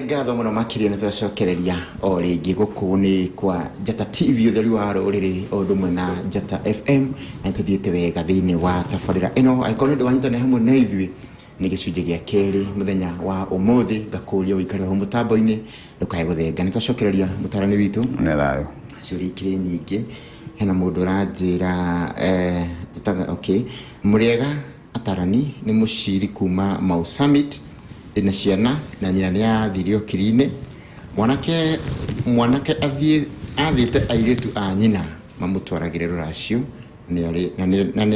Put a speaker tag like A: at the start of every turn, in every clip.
A: ngatho muno makiria ni twacokereria o ringi guku ni kwa Njata TV utheri wa ruriri o ndumwe na Njata FM na tuthiite wega thiini wa tabarira ino aikorwo ndu wanyitane hamwe na ithui ni gicunje gia keri muthenya wa umuthi ngakuria uikare ho mutambo-ini ndukae guthenga ni twacokereria mutarani witu
B: ne thayo
A: ciuri ikire nyingi hena mundu ranjira okay muriega atarani ni muciri kuma Mau Summit ina ciana na nyina ni athirio kirine mwanake athite airitu a nyina mamutwaragire ruracio ni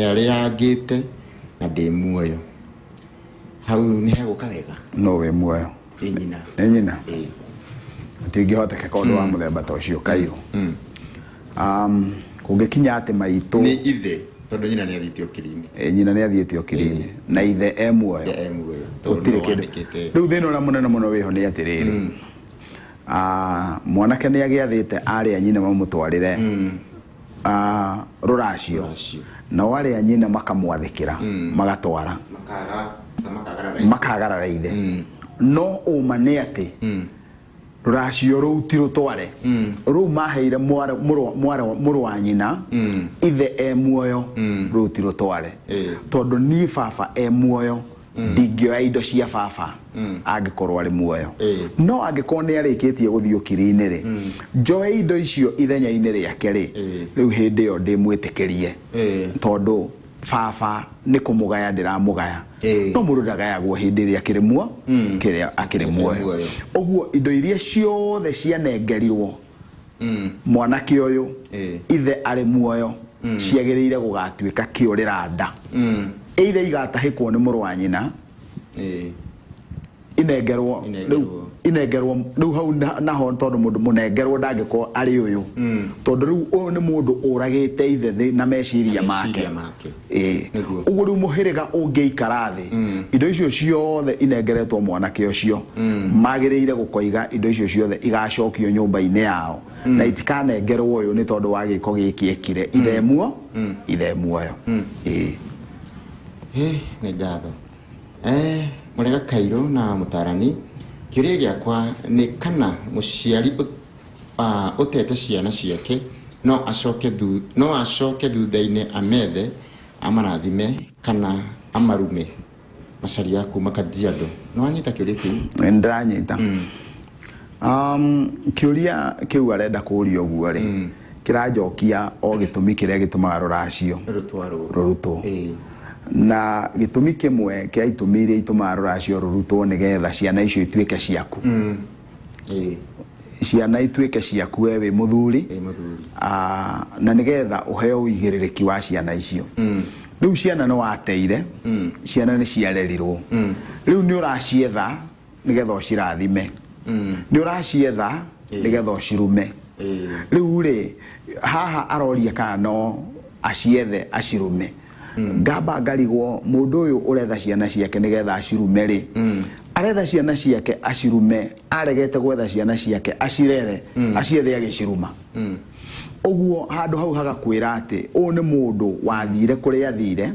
A: ari angite na ndi muoyo hau ni heguka wega
B: no we muoyo nyina tingihoteka kondu wa muthemba ta ucio kairo kungikinya ate maitu
A: ni ithe tondu nyina ni athitio kirine
B: nyina ni athitio kirine na ithe muoyo utire kindu riu thino na munene muno wiho ni atiriri mwanake ni agiathite ari a nyina mamutwarire ruracio na wale a nyina makamwathikira magatwara makagarara ithe no umane ati ruracio rutiro tware ru maheire muru wa nyina ithe muoyo rutiro tware tondu ni baba muoyo digio indo cia baba angikorwo ari muoyo no angikorwo ni arikitie guthio kirine ri njoe indo icio ithenya-ini riake ri riu hindi yo ndimwitikirie tondu baba ni kumugaya ndiramugaya no mundu ndagayagwo hindi ria kirimuo kiria akirimuoyo oguo indo iria ciothe cianengerirwo mwanake uyu ithe ari muoyo ciagiriire gugatuika kiurira nda either igatahikwo ni muru wa nyina inengerwo riu hau naho tondu mundu munengerwo ndangiko ari uyu tondu riu uyu ni mundu uragite ithe na meciria make uguo riu muhiriga ungiikara thi indo icio ciothe inengeretwo mwanake ucio magiriire gukoiga indo icio ciothe igacokio nyumba-ini yao na itikanengerwo uyu ni tondu wa giko gikiekire ithe muoyo
A: ni ngatho murega Kairo na mutarani kiuria giakwa ni kana muciari utete ciana ciake no acoke thutha-ini amethe amarathime kana amarume macaria kuma Kajiado no anyita kiuria kiu
B: ndiranyita kiuria kiu arenda kuria uguo ri kirajokia o gitumi kiria gitumaga ruracio rurutwo na gitumi kimwe kia itumi iria itumaga ruracio rurutwo nigetha ciana icio ituike ciaku ciana ituike ciaku we muthuri na nigetha uheo uigiririki wa ciana icio riu ciana no wateire ciana ni ciarerirwo riu ni uracietha nigetha ucirathime ni uracietha nigetha ucirume riu ri haha aroria kana no aciethe acirume ngamba ngarigwo mundu uyu uretha ciana ciake nigetha acirume ri aretha ciana ciake acirume aregete gwetha ciana ciake acirere aciethe agiciruma oguo handu hau hagakwira ati u ni mundu wathire kuria athire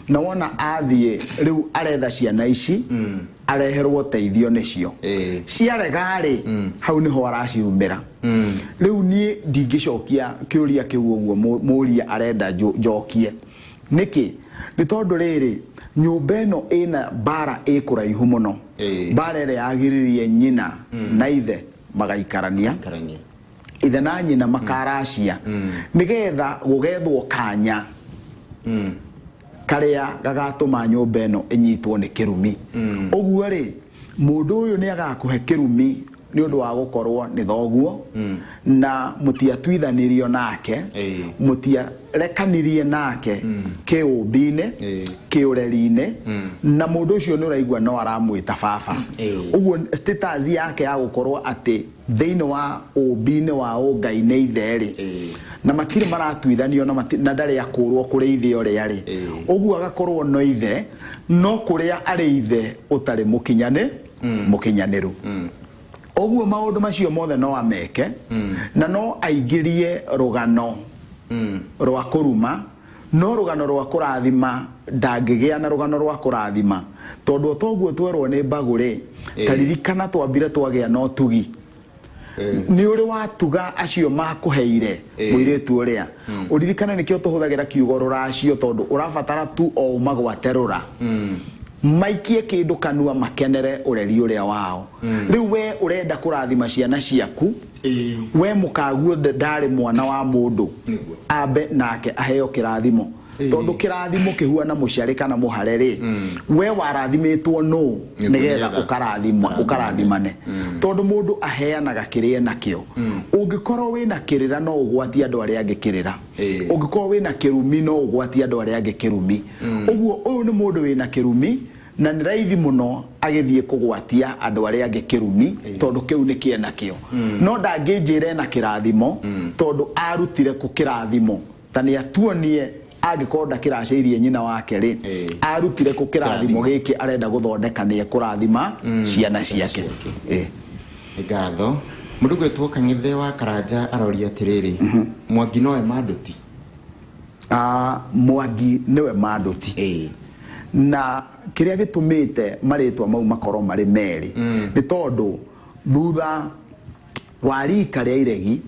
B: na wona athie riu aretha ciana ici areherwo teithio nicio ciarega ri hau niho aracirumira riu nie ndingicokia kiuria kiu oguo muria arenda njokie niki ni tondu riri nyumba ino ina bara ikuraihu muno bara ire yagiririe nyina na ithe magaikarania ithe na nyina makaracia nigetha gugethwo kanya karia gagatuma nyumba ino inyitwo ni kirumi oguo ri mundu uyu ni agakuhe kirumi ni undu wa gukorwo ni thoguo na mutiatuithanirio nake mutiarekanirie nake kiumbine kiureri-ine na mundu ucio ni uraigua no aramwita baba uguo status yake ya gukorwo ati thiini wa umbine wa ungai ni itheri na matire maratuithanio na ndari akurwo kuri ithe uria ri uguo agakorwo no ithe no kuria ari ithe utari mukinyaniru oguo maundu macio mothe no ameke na no aingirie rugano rwa kuruma no rugano rwa kurathima ndangigea na rugano rwa kurathima tondu toguo twerwo ni mbagure taririkana twambire twagea no tugi ni uri watuga acio makuheire muiretu uria uririkana nikio tuhuthagira kiugo ruracio tondu urabatara tu o magwaterura maikie kindu kanua makenere ureri uria wao riu we urenda kurathima ciana ciaku we mukaguo ndari mwana wa mundu ambe nake aheo kirathimo tondu kirathimo kihuana muciari kana muhareri we warathimitwo no nigetha ukarathimane tondu mundu aheanaga kirie nakio ungikorwo wina kirira no ugwati andu aria angikirira ungikorwo wina kirumi no ugwati andu aria angikirumi uguo uyu ni mundu wina kirumi na ni raithi muno agithie kugwatia andu aria angikirumi tondu kiu ni kienakio no ndangijire na kirathimo tondu arutire ku kirathimo tani atuonie agikorwo ndakiraceirie nyina wake ri arutire ku kirathimo giki arenda guthondeka ni kurathima ciana ciake
A: ngatho mundu gwetwo Kang'ethe wa Karanja aroria atiriri Mwangi nowe Maduti
B: Mwangi niwe Maduti na kiria gitumite maritwa mau makoro mari meri ni tondu thutha wa rika ria Iregi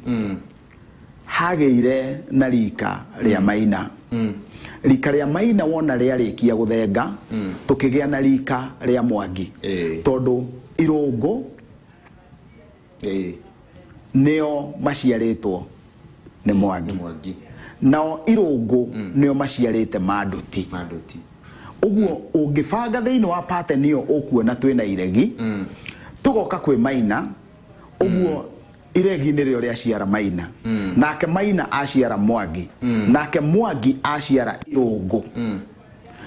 B: hageire na rika ria Maina rika ria Maina wona ria rikia guthenga tukigea na rika ria Mwangi tondu Irungu neo maciaritwo ni Mwangi nao Irungu neo maciarite Maduti uguo ungibanga thiini wa pattern iyo ukuona twina Iregi tugoka kwi Maina uguo Iregi nirio ria ciara Maina nake Maina aciara Mwangi nake Mwangi aciara Irungu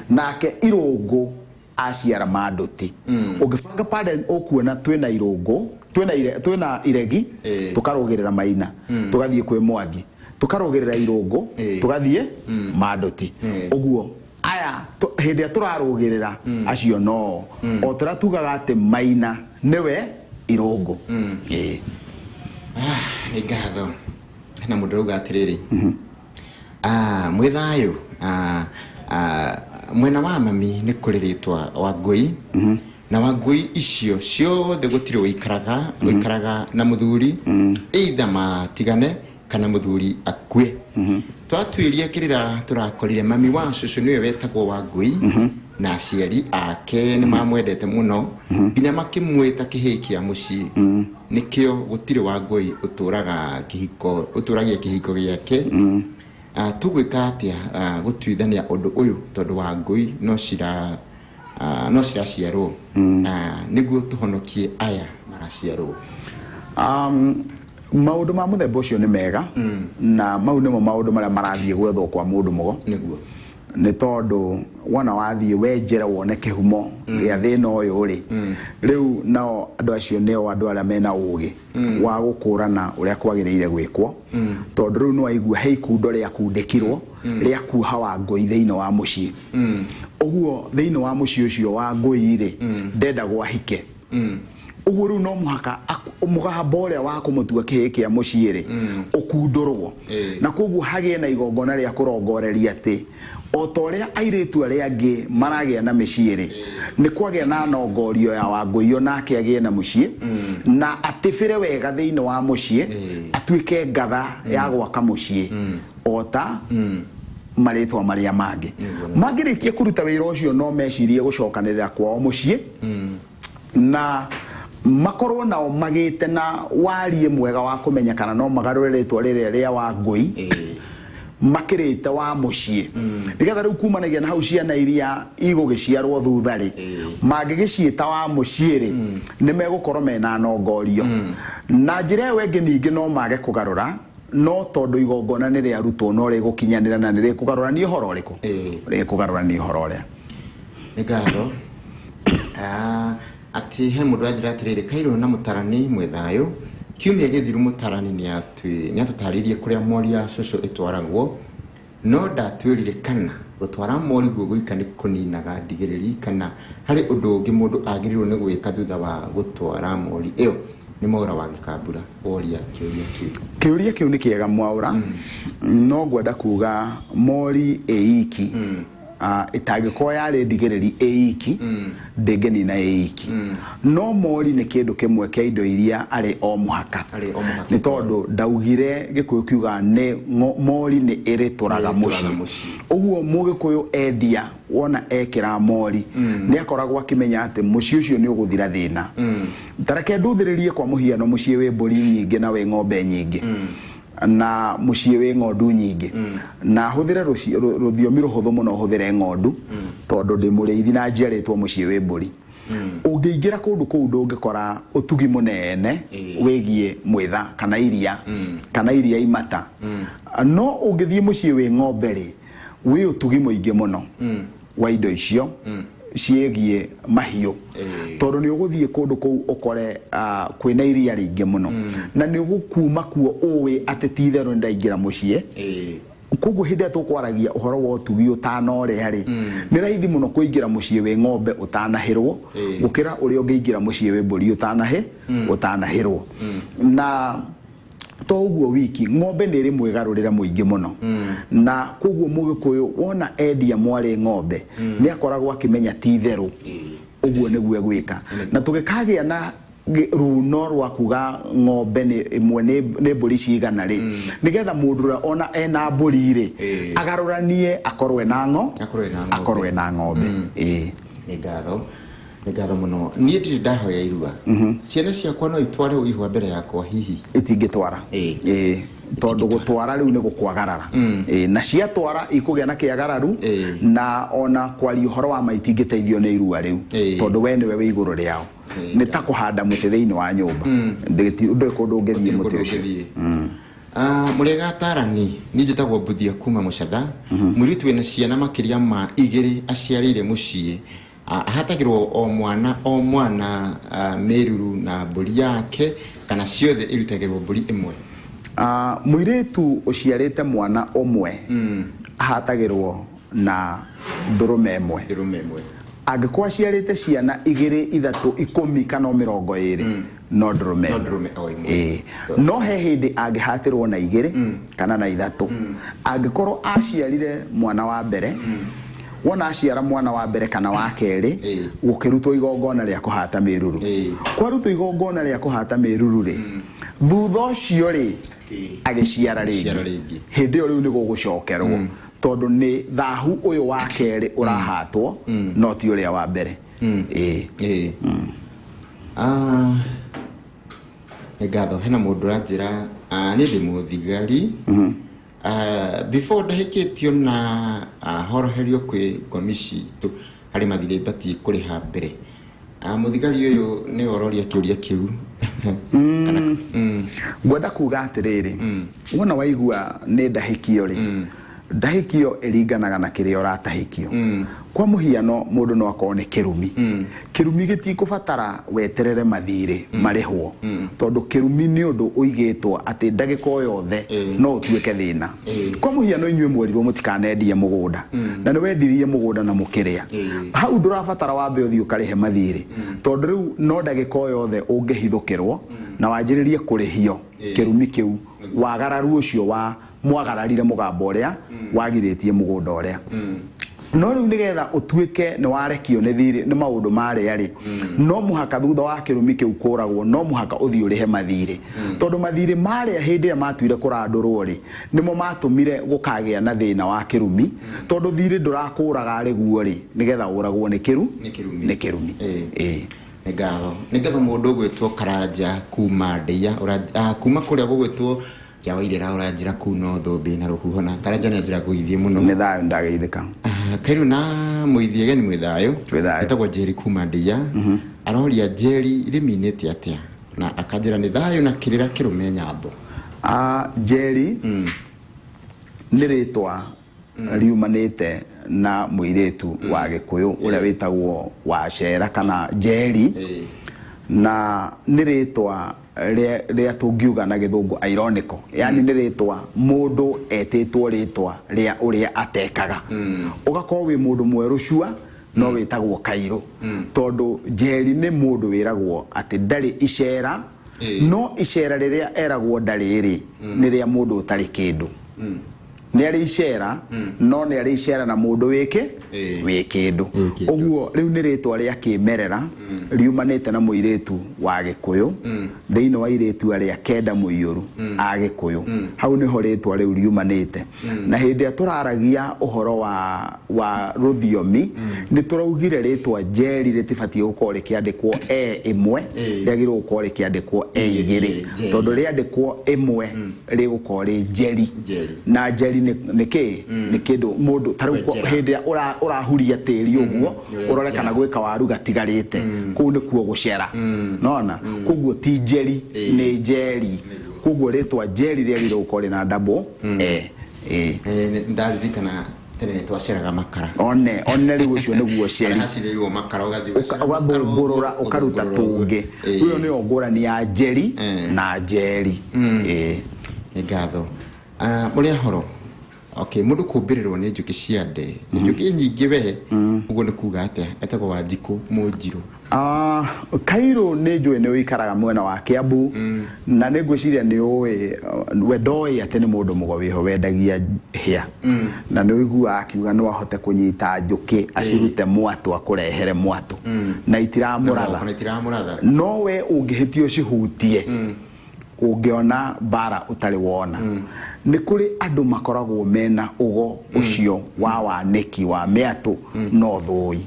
B: nake Irungu aciara Maduti ungibanga pattern ukuona twina Irungu twina Iregi tukarugirira Maina tugathie kwi Mwangi tukarugirira Irungu tugathie Maduti uguo aya hende turarugirira acio no o turatugaga ati Maina niwe Irungu
A: ngatho na mundu uga atiriri mwithayo mwena wa mami ni kuriritwa Wangui na Wangui icio ciothe gutire wikaraga na muthuri either matigane kana muthuri akue twatwiria kirira turakorire mami wa cucu niwe wetagwo Wangui na aciari ake ni mamwendete muno nginya makimwita kihikia mucii nikio gutire Wangui uturagia kihiko giake tugwika atia gutwithania undu uyu tondu Wangui no ciraciarwo niguo tuhonokie aya maraciarwo maundu ma muthemba ucio ni mega na mau nimo maundu maria marathie gwethwo kwa mundu mugo niguo ni tondu wona wathie wenjera wone kihumo gia thina uyu uri riu nao andu acio neo andu aria mena ugi wa gukurana uria kwagiriire gwikwo tondu riu no aigua heikundo ria kundikirwo ria kuha Wangui thiini wa mucii uguo thiini wa mucii ucio Wangui ri ndenda gwahike uguo riu no muhaka mugamba uria wa kumutua kihi kia mucii ri ukundurwo na koguo hagie na igongona ria kurongoreria ati o toria airitu aria angi maragia na micii ri ni kwagia na nongorio ya Wangui onake agie na mucii na atifire wega thiini wa mucii atuike ngatha ya gwaka mucii ota maritwa maria mangi magirikie kuruta wira ucio no mecirie gucokanirira kwao mucii na makorwo nao magite na warie mwega wa kumenyekana no magarure ritwa ria Wangui makirite wa mucii nigetha riu kumanagia na hau ciana iria igugiciarwo thutha ri mangigiciita wa mucii ri ni megukorwo mena nongorio na njira wengi ningi no mage kugarura no tondu igongona ni ria rutwo no ri gukinyanira na ni ri kugarura ni uhoro uriku ri kugarura ni uhoro uria ni ngatho ati he mundu ajira atiriri Kairũ na Mutarani mwithayo kiumia githiru Mutarani ni atutaririe kuria mori ya cucu itwaragwo no ndatwirire kana gutwara mori guo guikani kuninaga ndigiriri kana hari undu ungi mundu agirirwo ni gwika thutha wa gutwara mori iyo ni Mwaura wa Gikambura oria kiuria kiu ni kiega Mwaura
B: no gwenda kuga mori eiki itagĩkorwo yarĩ ndigĩrĩri eiki ndĩngĩni na eiki no mori nĩ kĩndũ kĩmwe kĩa indo iria arĩ o mũhaka nĩ tondũ ndaugire Gĩkũyũ kiuga nĩ mori nĩ ĩrĩtũraga mũciĩ ũguo Mũgĩkũyũ endia wona ekĩra mori nĩ akoragwo akĩmenya atĩ mũciĩ ũcio nĩ ũgũthira thĩna tareke ndũthĩrĩrie kwa mũhiano mũciĩ wĩ mbũri nyingĩ na wĩ ng'ombe nyingĩ na muciĩ wĩ ng'ondu nyingĩ na hũthĩre rũthiomi rũhũthũ mũno hũthĩre ng'ondu tondũ ndĩ mũrĩithi na njiarĩtwo muciĩ wĩ mbũri ũngĩingĩra kũndũ kũu ndũngĩkora ũtugi mũnene wĩgiĩ mwĩtha kana iria imata no ũngĩthiĩ muciĩ wĩ ng'ombe rĩ wĩ ũtugi mũingĩ mũno wa indo icio ciĩgiĩ mahiũ tondũ nĩ ũgũthiĩ kũndũ kũu ũkore kwĩna iria rĩingĩ mũno na nĩ ũgũkuma kuo ũĩ atĩ ti itherũ nĩ ndaingĩra mũciĩ koguo hĩndĩ ĩrĩa tũkwaragia ũhoro wa ũtugi ũtanoreha rĩ nĩ raithi mũno kũingĩra mũciĩ wĩ ng'ombe ũtanahĩrwo gũkĩra ũrĩa ũngĩingĩra mũciĩ wĩ mbũri ũtanahĩrwo na to ũguo wiki ng'ombe nĩ ĩrĩ mwĩgarũrĩre mũingĩ mũno na koguo Mũgĩkũyũ wona endia mwarĩ ng'ombe nĩ akoragwo akĩmenya ti itherũ ũguo nĩguo gwĩka na tũgĩkagĩa na runo rwa kuga ng'ombe nĩ mbũri cigana rĩ nĩgetha mũndũ ũrĩa ona ena mbũri rĩ agarũranie akorwe na ng'ombe
A: nĩ ngatho mũno niĩ ndirĩ ndahoya irua ciana ciakwa no itware ihua mbere yakwa hihi
B: itingĩtwara tondũ gũtwara rĩu nĩ gũkwagarara na ciatwara ikũgĩa na kĩagararu na ona kwaria ũhoro wa maitingĩteithio nĩ irua rĩu tondũ we nĩwe wĩ igũrũ rĩao nĩ ta kũhanda mũtĩ thĩinĩ wa nyũmba ndũrĩ kũndũ ũngĩthiĩ mũtĩ ũcio
A: mũrega atarani nĩ njĩtagwo Mbuthia kuma Mũcatha mũirĩtu wĩna ciana makĩria ma 2 aciarĩire mũciĩ ahatagĩrwo o mwana mĩruru na mbũri yake kana ciothe irutagĩrwo mbũri ĩmwe
B: mũirĩtu ũciarĩte mwana ũmwe ahatagĩrwo na ndũrũme ĩmwe angĩkorwo aciarĩte ciana 2 3 10 kana 20 no ndũrũme no he hĩndĩ angĩhatĩrwo na 2 kana na 3 angĩkorwo aciarire mwana wa mbere wona aciara mwana wa mbere kana wa kerĩ gũkĩrutwo igongona rĩa kũhata mĩruru kwarutwo igongona rĩa kũhata mĩruru rĩ thutha ũcio rĩ agĩciara rĩngĩ hĩndĩ ĩyo rĩu nĩ gũgũcokerwo tondũ nĩ thahu ũyũ wa kerĩ ũrahatwo no ti ũrĩa wa mbere
A: nĩ ngatho hena mũndũ aranjĩra nĩ ndĩ mũthigari before ndahĩkĩtio na horoherio kwĩ ngomi citũ harĩ mathirĩ batiĩ kũrĩha mbere mũthigari ũyũ nĩ ororia kĩũria kĩu
B: ngwenda kuga atĩrĩrĩ wona waigua nĩ ndahĩkio rĩ ndahĩkio ĩringanaga na kĩrĩa ũratahĩkio kwa mũhiano mũndũ no akorwo nĩ kĩrumi gĩtikũbatara weterere mathirĩ marĩhwo tondũ kĩrumi nĩ ũndũ ũigĩtwo atĩ ndagĩka o yothe no ũtuĩke thĩna kwa mũhiano inyuĩ mwerirwo mũtikanendie mũgũnda na nĩ wendirie mũgũnda na mũkĩrĩa hau ndũrabatara wambe ũthiĩ ũkarĩhe mathirĩ tondũ rĩu no ndagĩka o yothe ũngĩhithũkĩrwo na wanjĩrĩrie kũrĩhio kĩrumi kĩu wagararu ũcio wa mwagararire mũgambo ũrĩa wagirĩtie mũgũnda ũrĩa no rĩu nĩgetha ũtuĩke nĩ warekio nĩ thirĩ nĩ maũndũ marĩa rĩ no mũhaka thutha wa kĩrumi kĩu kũragwo no mũhaka ũthiĩ ũrĩhe mathirĩ tondũ mathirĩ marĩa hĩndĩ ĩrĩa matuire kũrandũrwo rĩ nĩmo matũmire gũkagĩa na thĩna wa kĩrumi tondũ thirĩ ndũrakũraga arĩ guo rĩ nĩgetha ũragwo nĩ kĩrumi
A: nĩ ngatho mũndũ ũgwĩtwo Karanja kuma Ndĩia kuma kũrĩa gũgwĩtwo ya wairĩra ũranjĩra kuno thũmbĩ na rũhuho na Karanja nĩ anjĩra gũithie mũno
B: nĩ thayũ ndageithĩka
A: kairu na mũithie gani mwĩthayũ etagwo Njeri kuma Ndĩia aroria Njeri rĩminĩte atĩa na akanjĩra nĩ thayũ na kĩrĩra kĩrũme nyambo
B: Njeri nĩ rĩtwa riumanĩte na mũirĩtu wa Gĩkũyũ ũrĩa wĩtagwo Wacera kana Njeri na nĩ rĩtwa rĩa tũngiuga na gĩthũngũ ironical yani nĩ rĩtwa mũndũ etĩtwo rĩtwa rĩa ũrĩa atekaga ũgakorwo wĩ mũndũ mwerũ cua no wĩtagwo Kairũ tondũ Njeri nĩ mũndũ wĩragwo atĩ ndarĩ icera no icera rĩrĩa eragwo ndarĩ rĩ nĩ rĩa mũndũ ũtarĩ kĩndũ nĩ arĩ icera no nĩ arĩ icera na mũndũ wĩ kĩndũ ũguo rĩu nĩ rĩtwa rĩa kĩmerera riumanĩte na mũirĩtu wa Gĩkũyũ thĩinĩ wa irĩtu arĩa kenda mũiyũru a Gĩkũyũ hau nĩho rĩtwa rĩu riumanĩte na hĩndĩ tũraragia ũhoro wa rũthiomi nĩ tũraugire rĩtwa Njeri rĩtibatiĩ gũkorwo rĩkĩandĩkwo ĩmwe rĩagĩrĩirwo gũkorwo rĩkĩandĩkwo igĩrĩ tondũ rĩandĩkwo ĩmwe rĩgũkorwo rĩ Njeri na Njeri nĩ kĩndũ mũndũ tarĩu hĩndĩ ũrahuria tĩri ũguo ũrore kana gwĩka waru gatigarĩte kũu nĩkuo gũcera nona koguo ti Njeri nĩ Njeri koguo rĩtwa Njeri rĩagĩrĩirwo gũkorwo rĩna double
A: ndaririkana tene twaceraga makara
B: one rĩu ũcio nĩguo ceri
A: hacirĩirwo makara
B: ũgathũngũrũra ũkaruta tũngĩ ũyũ nĩ ngũrani ya Njeri na Njeri
A: ngatho mũrĩ horo okay mũndũ kũmbĩrĩrwo nĩ njũkĩ cia nde njũkĩ nyingĩ we ũguo nĩ kuga atĩa etagwo Wanjikũ Mũnjirũ
B: Kairũ nĩ njũĩ nĩ ũikaraga mwena wa Kiambu na nĩ ngwĩciria nĩ ũĩ we ndoĩ atĩ nĩ mũndũ mũgo wendagia hĩa na nĩ ũiguaga akiuga no ahote kũnyita njũkĩ acirute mwatũ akũrehere mwatũ na itiramũratha no we ũngĩhĩtio cihutie ũngĩona bara ũtarĩ wona nĩ kũrĩ andũ makoragwo mena ũgo ũcio wa wanĩki wa mĩatũ no thũi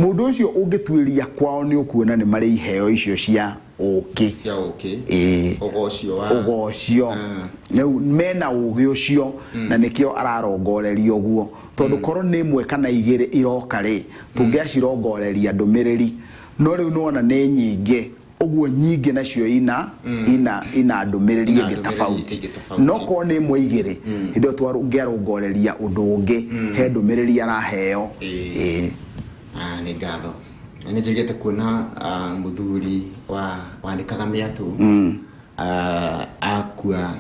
B: mũndũ ũcio ũngĩtuĩria kwao nĩ ũkuona nĩ marĩ iheo icio cia ũkĩ ũgo ũcio mena ũgĩ ũcio na nĩkĩo ararongoreria ũguo tondũ korwo nĩ ĩmwe kana igĩrĩ iroka rĩ tũngĩacirongoreria ndũmĩrĩri no rĩu nona nĩ nyingĩ ũguo nyingĩ nacio ina ndũmĩrĩri ĩngĩ tofauti no korwo nĩ ĩmwe igĩrĩ hĩndĩ ĩyo tũngĩarongoreria ũndũ ũngĩ he ndũmĩrĩri araheo
A: nĩ ngatho nĩ njĩgĩte kuona mũthuri wanĩkaga mĩatũ akua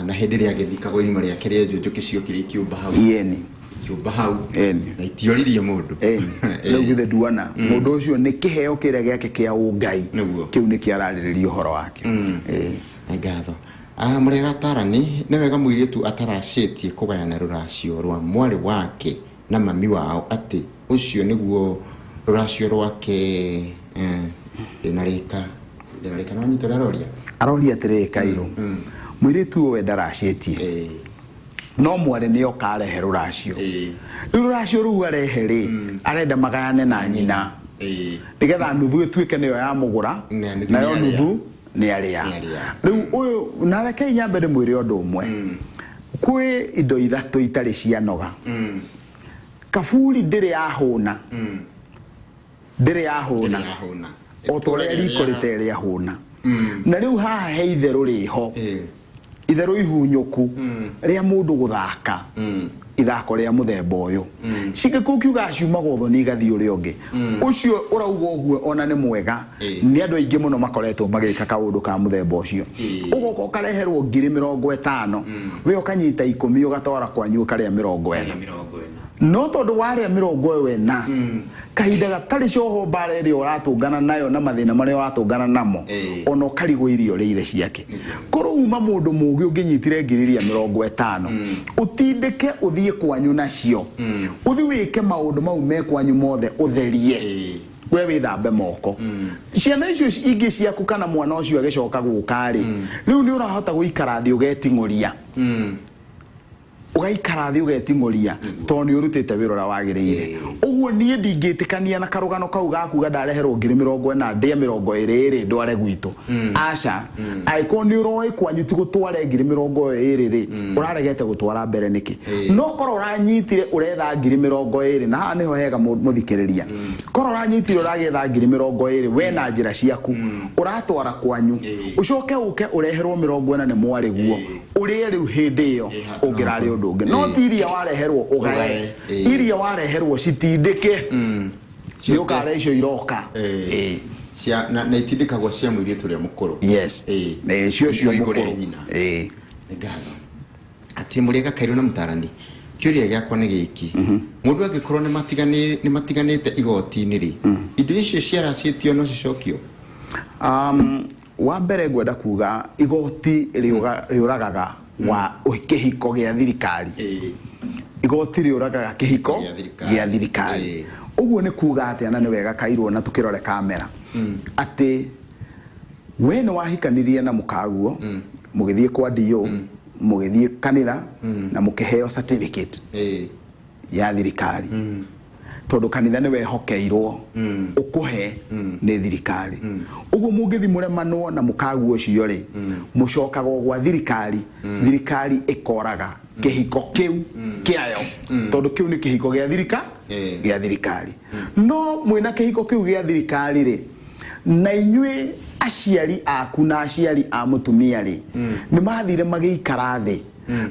A: na hĩndĩ ĩrĩa agĩthikagwo irima rĩake rĩa njũkĩ ciokire ikĩũmba hau na itioririe mũndũ
B: rĩu githĩ nduona mũndũ ũcio nĩ kĩheo kĩrĩa gĩake kĩa ũngai kĩu nĩ kĩararĩrĩria ũhoro wake
A: nĩ ngatho mũrĩ gatarani nĩ wega mũirĩtu ataracĩtie kũgayana rũracio rwa mwarĩ wake na mami wao atĩ ũcio nĩguo rũracio rwake rĩnarĩka no nyito
B: aroria atĩrĩ Kairũ mũirĩtu ũwe ndaracĩtie no mwarĩ nĩ okarehe rũracio rũracio rũu arehe rĩ arenda magayane na nyina nĩgetha nuthu ĩtuĩke nĩyo ya mũgũra nayo nuthu nĩ arĩa rĩu ũyũ na reke nyambe ndĩmwĩre ũndũ ũmwe kwĩ indo ithatũ itarĩ cianoga kaburi ndĩrĩ yahũna o ta ũrĩa riko rĩterĩ yahũna na rĩu haha he itherũ rĩho itherũ ihunyũku rĩa mũndũ gũthaka ithako rĩa mũthemba ũyũ cingĩkũu kiuga ciumaga ũthoni igathiĩ ũrĩa ũngĩ ũcio ũrauga ũguo ona nĩ mwega nĩ andũ aingĩ mũno makoretwo magĩka kaũndũ ka mũthemba ũcio ũgoka ũkareherwo 50,000 we ũkanyita 10 ũgatwara kwanyu ũkarĩa 40 no tondũ warĩa 40 kahinda gatarĩ coho mbara ĩrĩa ũratũngana nayo na mathĩna marĩa watũngana namo ona ũkarigwo irio rĩire ciake korwo uma mũndũ mũgĩ ũngĩnyitire ngiriria 50 ũtindĩke ũthiĩ kwanyu nacio ũthi wĩke maũndũ mau me kwanyu mothe ũtherie we wĩthambe moko ciana icio ingĩ ciaku kana mwana ũcio agĩcoka gũkarĩ rĩu nĩ ũrahota gũikara thĩ ũgeting'ũria ugaikara thi ugeting'ũria tondũ nĩ ũrutĩte wĩra ũrĩa wagĩrĩire ũguo niĩ ndingĩtĩkania na karũgano kau gakuga ndareherwo 40 ndĩa 20 ndware gwitũ aca aĩkorwo nĩ ũroĩ kwanyu ti gũtware 20 rĩ ũraregete gũtwara mbere nĩkĩ no korwo ũranyitire ũretha 20 na haha nĩho hega mũthikĩrĩria korwo ũranyitire ũragetha 20 we na njĩra ciaku ũratwara kwanyu ũcoke ũke ũreherwo 40 nĩ mwarĩ guo ũrĩe rĩu hĩndĩ ĩyo ũngĩrarĩ ũndũ ũngĩ no ti iria wareherwo ũgae iria wareherwo citindĩke ciũkare icio iroka
A: na itindĩkagwo cia mũirĩtu ũrĩa mũkũrũ
B: cio mũkũrũ
A: ngatho atĩ mũrĩega Kairũ na mũtarani kĩũria gĩakwa nĩ gĩkĩ mũndũ angĩkorwo nĩ matiganĩte igoti-inĩ rĩ indo icio ciaracĩtio no cicokio
B: wa mbere ngwenda kuga igoti rĩũragaga wa kihiko gya thirikari igoti riuraga kihiko gya thirikari uguo ni kuga ati ana ni wega kairwo na tukirore kamera ati we ni wahikanirie na mukaguo mugithie kwa dio mugithie kanitha na mukiheo certificate ya thirikari tondu kanitha ni wehokeirwo ukuhe ni thirikari uguo mungithi muremanwo na mukaguo ucio ri mucokaga gwa thirikari thirikari ikoraga kihiko kiu kiayo tondu kiu ni kihiko gya thirikari no mwina kihiko kiu gya thirikari ri na inyue aciari aku na aciari a mutumia ri ni mathire magiikara thi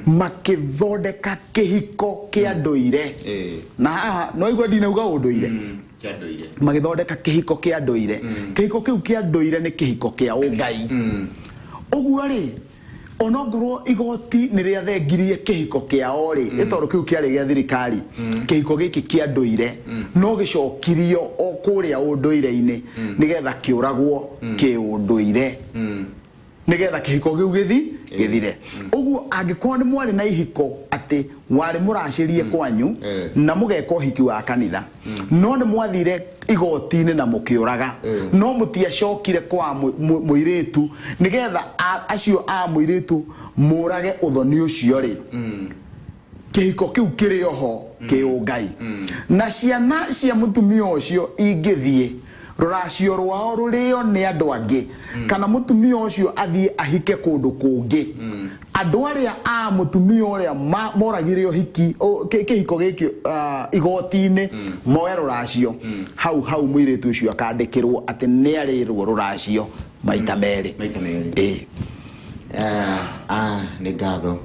B: makithondeka kihiko kia nduire na haha no igwa ndinauga unduire
A: kia nduire
B: magithondeka kihiko kia nduire kihiko kiu kia nduire ni kihiko kia ungai uguo ri onongorwo igoti ni ria thengirie kihiko kiao ri itondu kiu kiari gya thirikari kihiko giki kia nduire no gicokirio o kuria unduire-ini nigetha kiuragwo ki unduire nigetha kihiko giu githire uguo angikorwo ni mwari na ihiko ati wari muracirie kwanyu na mugeka uhiki wa kanitha no ni mwathire igoti-ini na mukiuraga no mutiacokire kwa muiritu nigetha acio a muiritu murage uthoni ucio ri kihiko kiu kiri oho kiungai na ciana cia mutumia ucio ingithie ruracio rwao rurio ni andu angi kana mutumia ucio athie ahike kundu kungi andu aria a mutumia uria moragire uhiki kihiko giki igoti-ini moe ruracio hau muiritu ucio akandikirwo ati ni arirwo ruracio maita meri
A: ni ngatho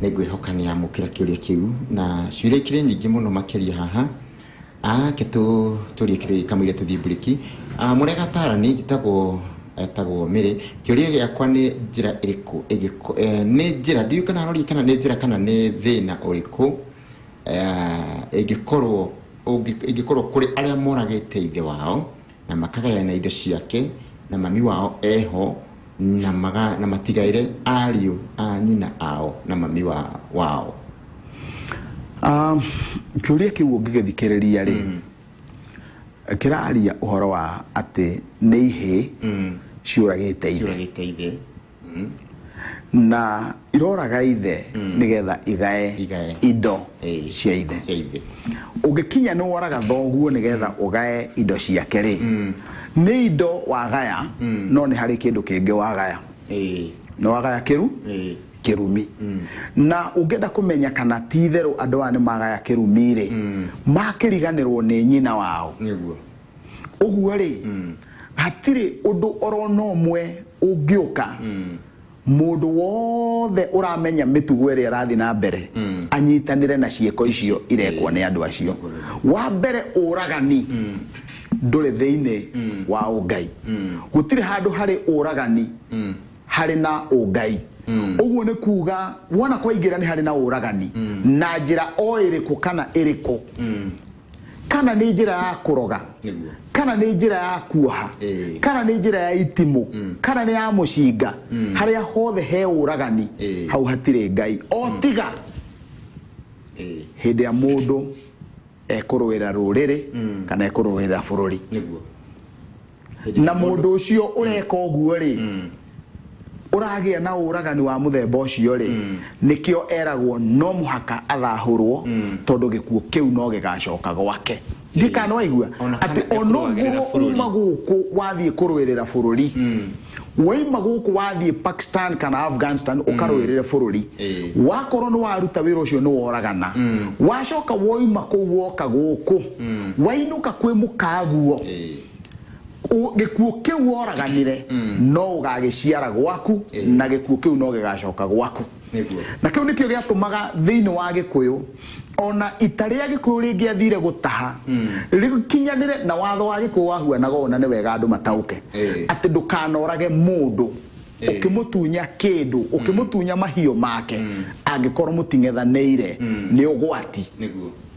A: ni ngwihokania mukira kiuria kiu na ciuria ikiri nyingi muno makiria haha ketu turie kamire tuthie buriki murega tarani etagwo Mary kiuria giakwa ni njira iriku ni njira ndiu kana rori kana ni njira kana ni thina uriku igikorwo kuri aria moragite ithe wao na makagayana indo ciake na mami wao eho na matigaire ariu a nyina ao na mami wao
B: kiuria kiu ngigithikiriria ri kiraria uhoro wa ati ni ihi ciuragite ithe na iroraga ithe nigetha igae indo cia ithe ungikinya ni woraga thoguo nigetha ugae indo ciake ri ni indo wagaya no ni hari kindu kingi wagaya no wagaya kirumi na ungenda kumenya kana titheru andu ane magaya kirumi ri makiriganirwo ni nyina wao
A: niguo
B: uguo ri hatiri undu orono mwe ungiuka mundu wothe uramenya mitugo iri arathi na mbere anyitanire na cieko icio irekwo ni andu acio wa mbere uragani ndure thiine wa ungai gutire handu hari uragani hari na ungai uguo ni kuga wona kwa ingira ni hari na uragani na njira o iriku kana iriku kana ni njira ya kuroga kana ni njira ya kuoha kana ni njira ya itimu kana ni ya mushinga haria hothe he uragani hau hatire ngai o tiga hindi ya mundu ekurwira ruriri kana ekurwira bururi na mundu ucio ureka uguo ri uragia na uragani wa muthemba ucio ri nikio eragwo no muhaka athahurwo tondu gikuo kiu no gigacoka gwake ndikano waigua ati onongoro uma guku wathie kurwirira bururi waima guku wathie Pakistan kana Afghanistan ukarwirira bururi wakorwo no waruta wira ucio no woragana wacoka woima ku woka guku wainuka kwi mukaguo gikuo kiu woraganire no ugagiciara gwaku na gikuo kiu no gigacoka gwaku na kiu nikio giatumaga thiini wa gikuyu ona itaria gikuyu ringi athire gutaha rikinyanire na watho wa gikuyu wahuanaga ona ni wega andu matauke ati ndukanorage mundu ukimutunya kindu ukimutunya mahio make angikorwo mutingethaneire ni ugwati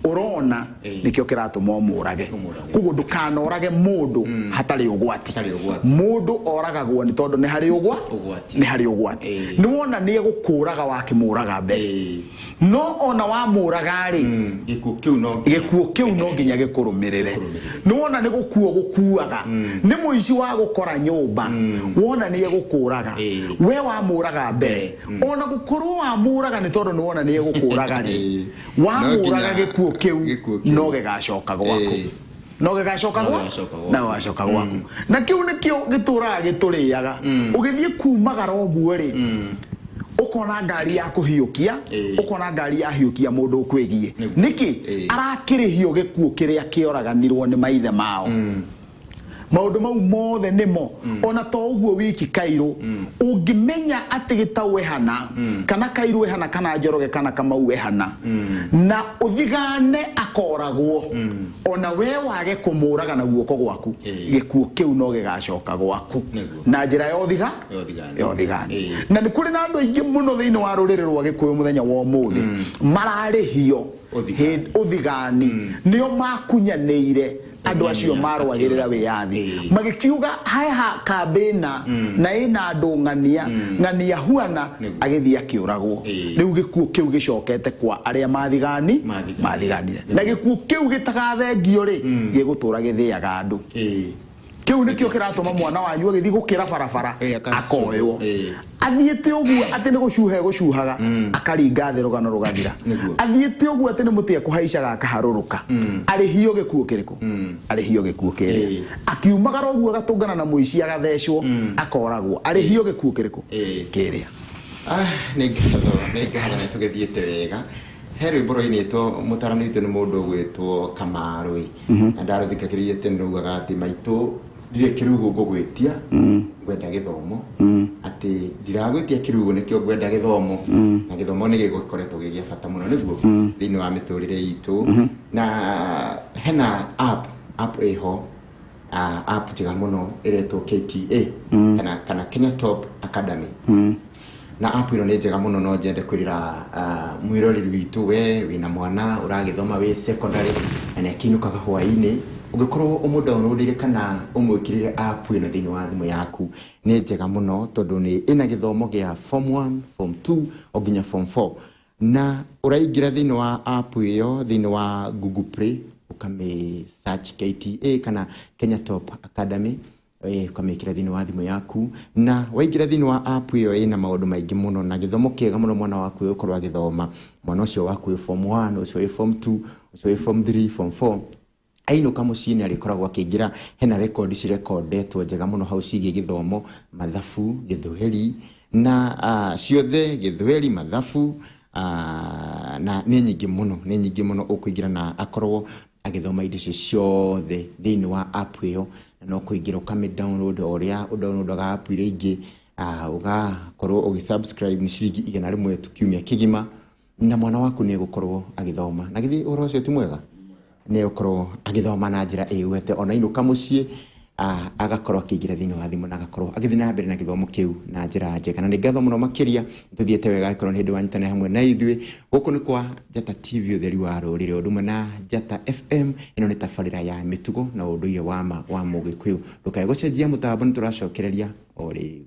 B: urona nikio kiratuma murage kugo ndukanorage mundu hatari ugwati mundu oragagwo ni tondu ni hari ugwati ni wona ni egukuraga wakimuraga mbere no ona wa muraga ri gikuo kiu no nginya gikurumirire ni wona ni gukuo gukuaga ni muici wa gukora nyumba wona ni egukuraga we wa muraga mbere ona gukorwo wa muraga ni tondu ni wona ni egukuraga ri wa muraga gikuo kiu no gigacoka gwaku no gigacoka gwaku na kiu nikio gituraga gituriaga ugithie kumagara oguo ri ukona ngari ya kuhiukia ukona ngari ya hiukia mundu ukwigie niki arakirihio gikuo kiria kioraganirwo ni maithe mao maundu mau mothe nimo ona to uguo wiki Kairo ungimenya ati gitawe hana kana Kairo hana kana Njoroge kana Kamau hana na uthigane akoragwo ona we wage kumuraga na guoko gwaku gikuo kiu no gigacoka gwaku na njira ya uthigane na ni kuri na andu aingi muno thiini wa ruriri rwa Gikuyu muthenya wa umuthi mararihio uthigani nio makunyaneire andu acio marwagirira wiyathi magikiuga haya kambena na ina andu ngania huana agithia kiuragwo riu gikuo kiu gicokete kwa aria mathiganire na gikuo kiu gitagathengio ri gigutura githiaga andu kiu nikio kiratuma mwana wanyu agithi gukira barabara akoywo athiete uguo ati ni gucuhaga akaringa thi rugano rugathira athiete uguo ati ni mutie kuhaicaga akaharuruka arihio gikuo kiriko arihio gikuo kiri akiumagara uguo agatungana na muici agathecwo akoragwo arihio gikuo kiriko kiri
A: ni ngatho na tugithiete wega heri boroini to mutarani witu ni mundu gwitwo Kamarwi ndaruthikakirie tenugaga ati maitu ndire kirugo ngugwitia ngwenda githomo ati ndiragwitia kirugo nikio ngwenda githomo na githomo ni gikoretwo gigia bata muno niguo thiini wa miturire itu na hena app eho app njega muno iretwo KTA kana Kenya Top Academy na app ino ni njega muno no njende kwirira mwiroreri witu we wina mwana uragithoma we secondary na kinukaga hwaini ugikorwo umudownloadire kana umwikirire app ino thiini wa thimu yaku ni njega muno tondu ni ina githomo gia form 1 form 2 oginya form 4 na uraingira thiini wa app iyo thiini wa Google Play ukame search KTA kana Kenya Top Academy ukamikira thiini wa thimu yaku na waingira thiini wa app iyo ina maundu maingi muno na githomo kiega muno mwana waku ukorwa githoma mwana ucio waku form 1 ucio form 2 ucio form 3 form 4 aino kamucini alikoragwo akigira hena record cirecordetwo njega muno hau cigie githomo mathafu githuheri na ciothe githuheri mathafu na ni nyingi muno ukuingira na akorwo agithoma indo ciothe thiini wa app iyo no kuingira ukame download oria downloadaga app ile ingi ugakorwo ugisubscribe ni ciringi 100 tukiumia kigima na mwana waku ni gukorwo agithoma na githi uro cio ti mwega ni ukorwo agithoma na njira iwete ona ino kamucie agakorwo akigira thiini wa thimu na agakorwo agithi na mbere na githomo kiu na njira njega na ni ngatho muno makiria tuthiete wega ikorwo ni hindi wanyitana hamwe na ithui guku ni kwa Njata TV utheri wa rurire udumwe na Njata FM ino ni tabarira ya mitugo na unduire wa Mugikuyu ndukae gucenjia mutambo ni turacokereria o riu.